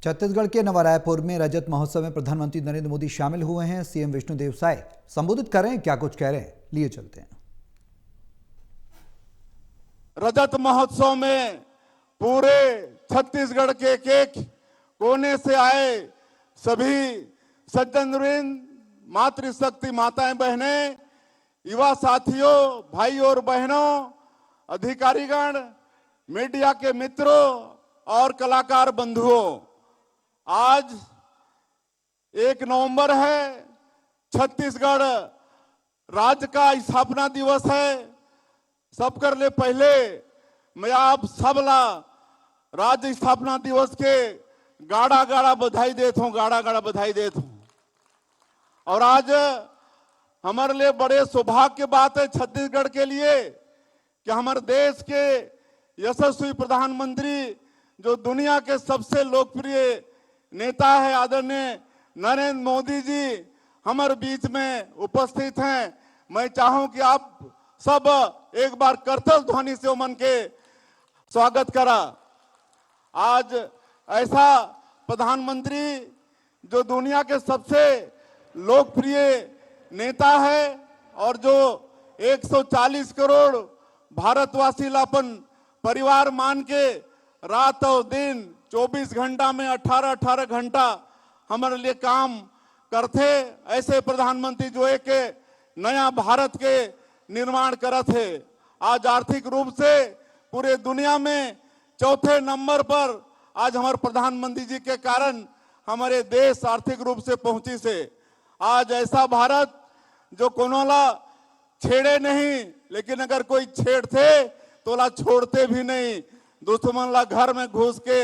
छत्तीसगढ़ के नवा रायपुर में रजत महोत्सव में प्रधानमंत्री नरेंद्र मोदी शामिल हुए हैं। सीएम विष्णुदेव साय संबोधित कर रहे हैं, क्या कुछ कह रहे हैं, लिए चलते हैं। रजत महोत्सव में पूरे छत्तीसगढ़ के एक कोने से आए सभी सज्जनवृंद, मातृशक्ति माताएं बहनें, युवा साथियों, भाई और बहनों, अधिकारीगण, मीडिया के मित्रों और कलाकार बंधुओं, आज 1 नवंबर है। छत्तीसगढ़ राज्य का स्थापना दिवस है। सब कर ले पहले मैं आप सबला राज्य स्थापना दिवस के गाड़ा गाड़ा बधाई देता हूं, गाड़ा गाड़ा बधाई देता हूं। और आज हमारे लिए बड़े सौभाग्य की बात है छत्तीसगढ़ के लिए कि हमारे देश के यशस्वी प्रधानमंत्री, जो दुनिया के सबसे लोकप्रिय नेता है, आदरणीय नरेंद्र मोदी जी हमारे बीच में उपस्थित हैं। मैं चाहूं कि आप सब एक बार करतल ध्वनि से उमन के स्वागत करा। आज ऐसा प्रधानमंत्री जो दुनिया के सबसे लोकप्रिय नेता है और जो 140 करोड़ भारतवासी लापन परिवार मान के रात और दिन 24 घंटा में 18-18 घंटा हमारे लिए काम करते, ऐसे प्रधानमंत्री जो एक नया भारत के निर्माण करत है। आज आर्थिक रूप से पूरे दुनिया में चौथे नंबर पर आज हमारे प्रधानमंत्री जी के कारण हमारे देश आर्थिक रूप से पहुंची से। आज ऐसा भारत जो कोनोला छेड़े नहीं, लेकिन अगर कोई छेड़ते तो ला छोड़ते भी नहीं, दुश्मन ला घर में घुस के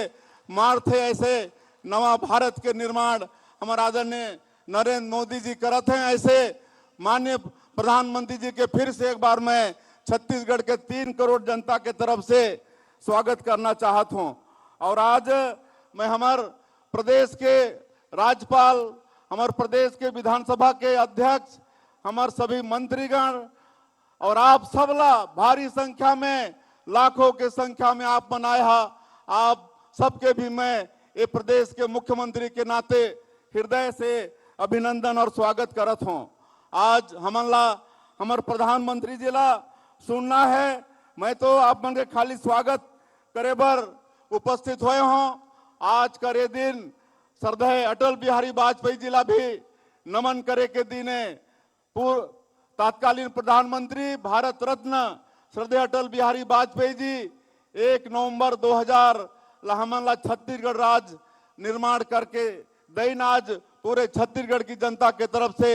मारते। ऐसे नवा भारत के निर्माण हमारे आदरणीय नरेंद्र मोदी जी करते हैं। ऐसे माननीय प्रधानमंत्री जी के फिर से एक बार मैं छत्तीसगढ़ के 3 करोड़ जनता के तरफ से स्वागत करना चाहता हूं। और आज मैं हमारे प्रदेश के राज्यपाल, हमारे प्रदेश के विधानसभा के अध्यक्ष, हमारे सभी मंत्रीगण और आप सबला भारी संख्या में, लाखों के संख्या में आप बनाए आप सबके भी मैं ये प्रदेश के मुख्यमंत्री के नाते हृदय से अभिनंदन और स्वागत करत हूं। आज हमला हमारे प्रधानमंत्री जी ला सुनना है, मैं तो आप मन के खाली स्वागत करे बर उपस्थित हुए हूं। आज का ये दिन श्रद्धेय अटल बिहारी वाजपेयी जी ला भी नमन करे के दिन है। पूर्व तत्कालीन प्रधानमंत्री भारत रत्न श्रद्धेय अटल बिहारी वाजपेयी जी 1 नवंबर 2000 हमला छत्तीसगढ़ राज्य निर्माण करके दिन आज पूरे छत्तीसगढ़ की जनता के तरफ से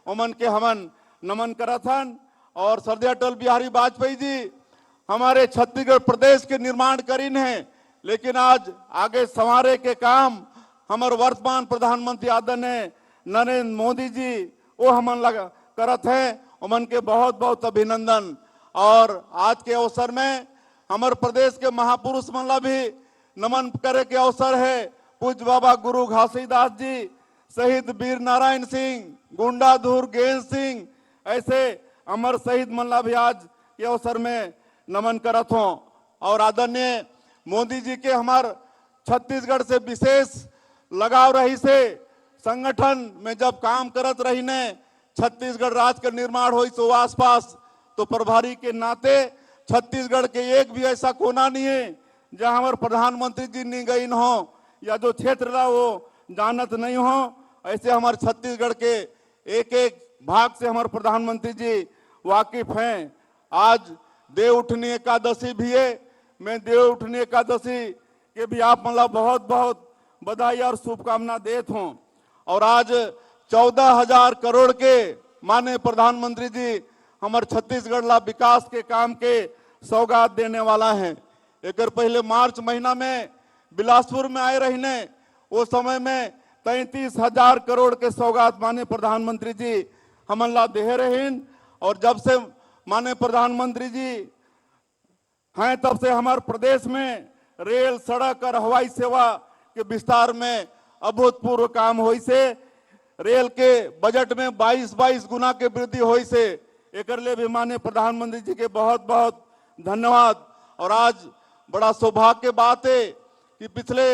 उमन के हमन नमन करथन। और श्रद्धेय अटल बिहारी वाजपेयी जी हमारे छत्तीसगढ़ प्रदेश के निर्माण करीन है, लेकिन आज आगे संवारे के काम हमारे वर्तमान प्रधानमंत्री आदरणीय नरेंद्र मोदी जी वो हमन लगा करत है। उमन के बहुत बहुत अभिनंदन। और आज के अवसर में हमारे प्रदेश के महापुरुष मन ला भी नमन करे के अवसर है। पूज्य बाबा गुरु घासीदास जी, शहीद वीर नारायण सिंह, गुंडाधुर गेंद सिंह, ऐसे अमर शहीद मन ला भी आज के अवसर में नमन करत हो। और आदरणीय मोदी जी के हमार छत्तीसगढ़ से विशेष लगाव रही से, संगठन में जब काम करत रही ने, छत्तीसगढ़ राज्य का निर्माण हुई सो आसपास, तो प्रभारी के नाते छत्तीसगढ़ के एक भी ऐसा कोना नहीं है जहां हमारे प्रधानमंत्री जी नहीं गई हो या जो क्षेत्र रहा वो जानत नहीं हो। ऐसे हमारे छत्तीसगढ़ के एक एक भाग से हमारे प्रधानमंत्री जी वाकिफ हैं। आज देव उठनी एकादशी भी है। मैं देव उठनी एकादशी के भी आप मतलब बहुत बहुत बधाई और शुभकामना देता हूँ। और आज 14,000 करोड़ के माननीय प्रधानमंत्री जी हमारे छत्तीसगढ़ ला विकास के काम के सौगात देने वाला है। एक पहले मार्च महीना में बिलासपुर में आए रहने, वो समय में 33,000 करोड़ के सौगात माननीय प्रधानमंत्री जी हमन ला दे रहीन। और जब से माननीय प्रधानमंत्री जी हैं तब से हमारे प्रदेश में रेल, सड़क और हवाई सेवा के विस्तार में अभूतपूर्व काम हुई से। रेल के बजट में 22 गुना के वृद्धि हुई से। एक लिए भी माननीय प्रधानमंत्री जी के बहुत बहुत धन्यवाद। और आज बड़ा सौभाग्य की बात है कि पिछले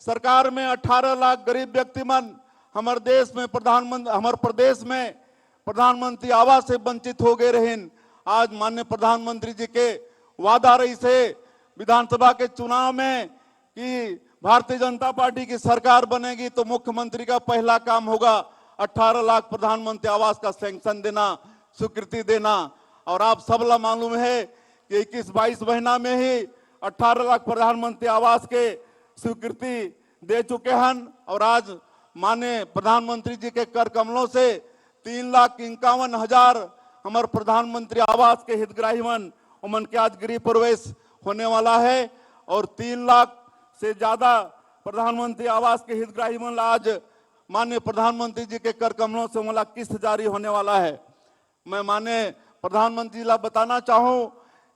सरकार में 18 लाख गरीब व्यक्ति मन हमारे देश में हमारे प्रदेश में प्रधानमंत्री आवास से वंचित हो गए रहें। आज माननीय प्रधानमंत्री जी के वादा रही से विधानसभा के चुनाव में कि भारतीय जनता पार्टी की सरकार बनेगी तो मुख्यमंत्री का पहला काम होगा 18 लाख प्रधानमंत्री आवास का सैंक्शन देना, स्वीकृति देना। और आप सबला मालूम है कि 21-22 महीना में ही 18 लाख प्रधानमंत्री आवास के स्वीकृति दे चुके हैं। और आज माननीय प्रधानमंत्री जी के कर कमलों से 3,51,000 हमारे प्रधानमंत्री आवास के हितग्राही मन उमन के आज गृह प्रवेश होने वाला है। और 3 लाख से ज्यादा प्रधानमंत्री आवास के हितग्राही मन आज माननीय प्रधानमंत्री जी के कर कमलों से मला किस्त जारी होने वाला है। मैं माननीय प्रधानमंत्री जी ला बताना चाहूं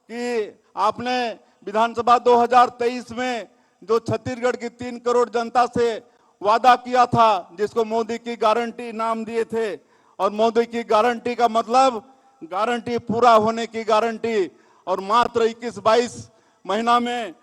कि आपने विधानसभा 2023 में जो छत्तीसगढ़ की 3 करोड़ जनता से वादा किया था, जिसको मोदी की गारंटी नाम दिए थे, और मोदी की गारंटी का मतलब गारंटी पूरा होने की गारंटी। और मात्र 21-22 महीना में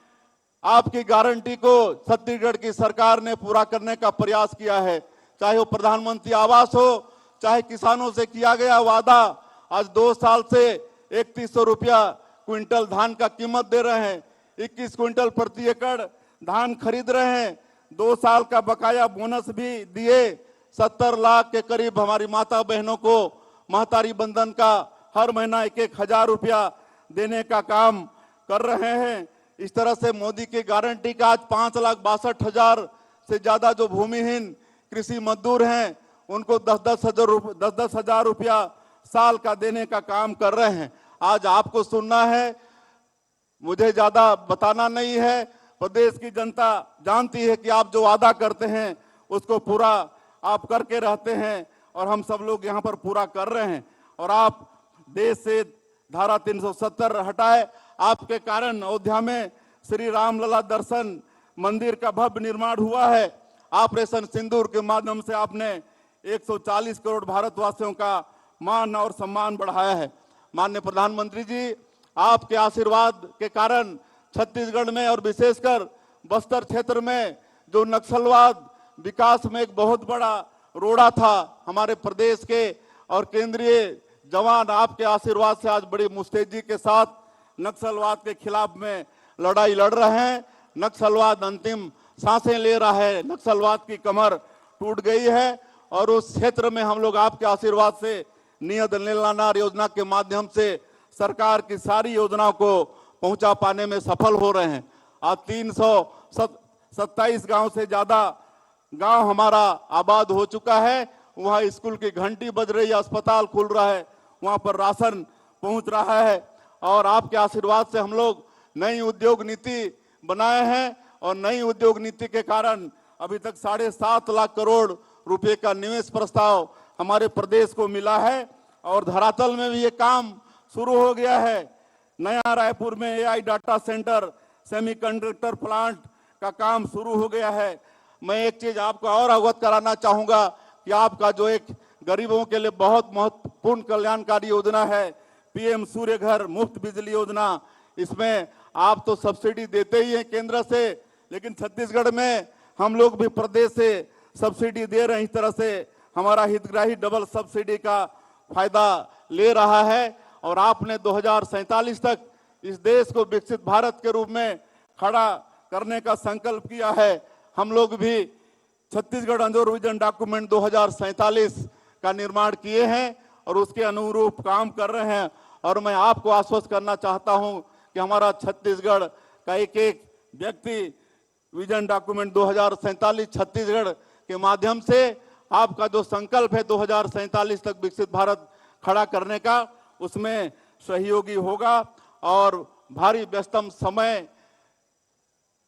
आपकी गारंटी को छत्तीसगढ़ की सरकार ने पूरा करने का प्रयास किया है। चाहे वो प्रधानमंत्री आवास हो, चाहे किसानों से किया गया वादा। आज 2 साल से 3100 रुपया क्विंटल धान का कीमत दे रहे हैं, 21 क्विंटल प्रति एकड़ धान खरीद रहे हैं। 2 साल का बकाया बोनस भी दिए। 70 लाख के करीब हमारी माता बहनों को महतारी बंधन का हर महीना 1-1 हजार रुपया देने का काम कर रहे हैं। इस तरह से मोदी की गारंटी का आज 5,62,000 से ज्यादा जो भूमिहीन कृषि मजदूर हैं उनको 10-10 हजार रुपया साल का देने का काम कर रहे हैं। आज आपको सुनना है, मुझे ज्यादा बताना नहीं है। प्रदेश की जनता जानती है कि आप जो वादा करते हैं उसको पूरा आप करके रहते हैं, और हम सब लोग यहाँ पर पूरा कर रहे हैं। और आप देश से धारा 370 हटाए, आपके कारण अयोध्या में श्री रामलला दर्शन मंदिर का भव्य निर्माण हुआ है। ऑपरेशन सिंदूर के माध्यम से आपने 140 करोड़ भारतवासियों का मान और सम्मान बढ़ाया है। माननीय प्रधानमंत्री जी, आपके आशीर्वाद के कारण छत्तीसगढ़ में और विशेषकर बस्तर क्षेत्र में जो नक्सलवाद विकास में एक बहुत बड़ा रोड़ा था हमारे प्रदेश के, और केंद्रीय जवान आपके आशीर्वाद से आज बड़ी मुस्तैदी के साथ नक्सलवाद के खिलाफ में लड़ाई लड़ रहे हैं। नक्सलवाद अंतिम सांसें ले रहा है, नक्सलवाद की कमर टूट गई है। और उस क्षेत्र में हम लोग आपके आशीर्वाद से नियत नीलानार योजना के माध्यम से सरकार की सारी योजनाओं को पहुंचा पाने में सफल हो रहे हैं। आज 327 गांव से ज्यादा गांव हमारा आबाद हो चुका है। वहाँ स्कूल की घंटी बज रही है, अस्पताल खुल रहा है, वहाँ पर राशन पहुंच रहा है। और आपके आशीर्वाद से हम लोग नई उद्योग नीति बनाए हैं, और नई उद्योग नीति के कारण अभी तक 7.5 लाख करोड़ रुपए का निवेश प्रस्ताव हमारे प्रदेश को मिला है। और धरातल में भी ये काम शुरू हो गया है। नया रायपुर में AI data centre, semiconductor plant का काम शुरू हो गया है। मैं एक चीज आपको और अवगत कराना चाहूंगा कि आपका जो एक गरीबों के लिए बहुत महत्वपूर्ण कल्याणकारी योजना है, PM सूर्य घर मुफ्त बिजली योजना, इसमें आप तो सब्सिडी देते ही हैं केंद्र से, लेकिन छत्तीसगढ़ में हम लोग भी प्रदेश से सब्सिडी दे रहे हैं। इस तरह से हमारा हितग्राही डबल सब्सिडी का फायदा ले रहा है। और आपने 2047 तक इस देश को विकसित भारत के रूप में खड़ा करने का संकल्प किया है। हम लोग भी छत्तीसगढ़ अंजोर विजन डॉक्यूमेंट 2047 का निर्माण किए हैं और उसके अनुरूप काम कर रहे हैं। और मैं आपको आश्वस्त करना चाहता हूं कि हमारा छत्तीसगढ़ का एक एक व्यक्ति विजन डॉक्यूमेंट 2047 छत्तीसगढ़ के माध्यम से आपका जो संकल्प है 2047 तक विकसित भारत खड़ा करने का, उसमें सहयोगी होगा। और भारी व्यस्तम समय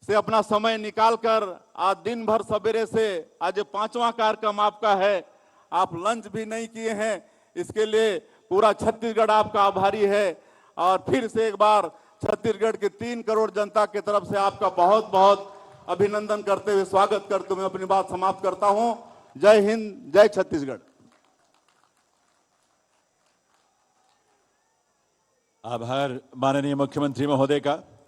से अपना समय निकालकर आज दिन भर सवेरे से आज 5वां कार्यक्रम आपका है, आप लंच भी नहीं किए हैं, इसके लिए पूरा छत्तीसगढ़ आपका आभारी है। और फिर से एक बार छत्तीसगढ़ के 3 करोड़ जनता की तरफ से आपका बहुत बहुत अभिनंदन करते हुए स्वागत करते हुए अपनी बात समाप्त करता हूं। जय हिंद, जय छत्तीसगढ़। आभार माननीय मुख्यमंत्री महोदय का।